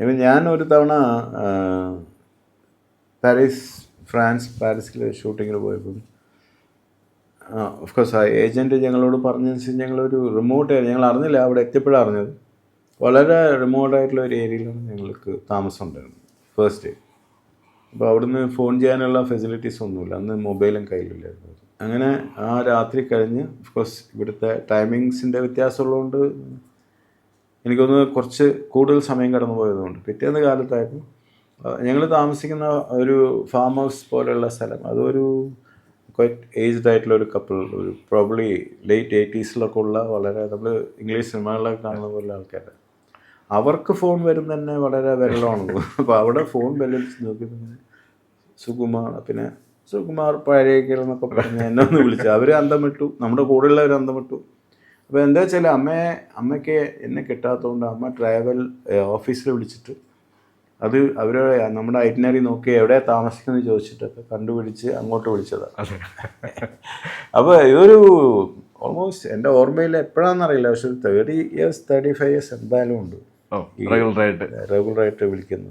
ഇവൻ ഞാൻ ഒരു തവണ പാരീസിൽ ഷൂട്ടിങ്ങിന് പോയപ്പോൾ ഓഫ് കോഴ്സ് ആ ഏജൻറ്റ് ഞങ്ങളോട് പറഞ്ഞതനുസരിച്ച് ഞങ്ങളൊരു റിമോട്ട് ഞങ്ങൾ അറിഞ്ഞില്ല, അവിടെ എത്തിയപ്പോഴാണ് അറിഞ്ഞത്. വളരെ റിമോട്ടായിട്ടുള്ള ഒരു ഏരിയയിലാണ് ഞങ്ങൾക്ക് താമസം ഉണ്ടായിരുന്നത് ഫസ്റ്റ് ഡേ. അപ്പോൾ അവിടുന്ന് ഫോൺ ചെയ്യാനുള്ള ഫെസിലിറ്റീസ് ഒന്നുമില്ല, അന്ന് മൊബൈലും കയ്യിലില്ലായിരുന്നു. അങ്ങനെ ആ രാത്രി കഴിഞ്ഞ് ഓഫ് കോഴ്സ് ഇവിടുത്തെ ടൈമിങ്സിൻ്റെ വ്യത്യാസമുള്ളതുകൊണ്ട് എനിക്കൊന്ന് കുറച്ച് കൂടുതൽ സമയം കടന്നു പോയതുകൊണ്ട് പിറ്റേന്ന് കാലത്തായിരുന്നു ഞങ്ങൾ താമസിക്കുന്ന ഒരു ഫാം ഹൗസ് പോലെയുള്ള സ്ഥലം. അതൊരു ക്വൈറ്റ് ഏജ്ഡ് ആയിട്ടുള്ള ഒരു കപ്പിൾ, ഒരു പ്രോബ്ലി ലേറ്റ് 80s ഉള്ള വളരെ നമ്മൾ ഇംഗ്ലീഷ് സിനിമകളിലൊക്കെ കാണുന്ന പോലെ ആൾക്കാർ. അവർക്ക് ഫോൺ വരുന്ന തന്നെ വളരെ വിരളമാണ്. അപ്പോൾ അവിടെ ഫോൺ ബെല്ലടിച്ച് നോക്കി സുകുമാർ, പിന്നെ സുകുമാർ പഴയക്കൽ എന്നൊക്കെ പറഞ്ഞ് എന്നെ ഒന്ന് വിളിച്ചു. അവർ അന്തം വിട്ടു, നമ്മുടെ കൂടെയുള്ളവർ അന്തം വിട്ടു. അപ്പോൾ എന്താ വെച്ചാൽ അമ്മയ്ക്ക് എന്നെ കിട്ടാത്തതുകൊണ്ട് അമ്മ ട്രാവൽ ഓഫീസിൽ വിളിച്ചിട്ട് അത് അവരുടെ നമ്മുടെ ഐറ്റിനറി നോക്കി എവിടെയാണ് താമസിക്കുന്നത് ചോദിച്ചിട്ടൊക്കെ കണ്ടുപിടിച്ച് അങ്ങോട്ട് വിളിച്ചതാണ്. അപ്പോൾ ഇതൊരു ഓൾമോസ്റ്റ് എൻ്റെ ഓർമ്മയിൽ എപ്പോഴാണെന്നറിയില്ല, പക്ഷെ 30 years 35 years എന്തായാലും ഉണ്ട് റെഗുലറായിട്ട് വിളിക്കുന്നു.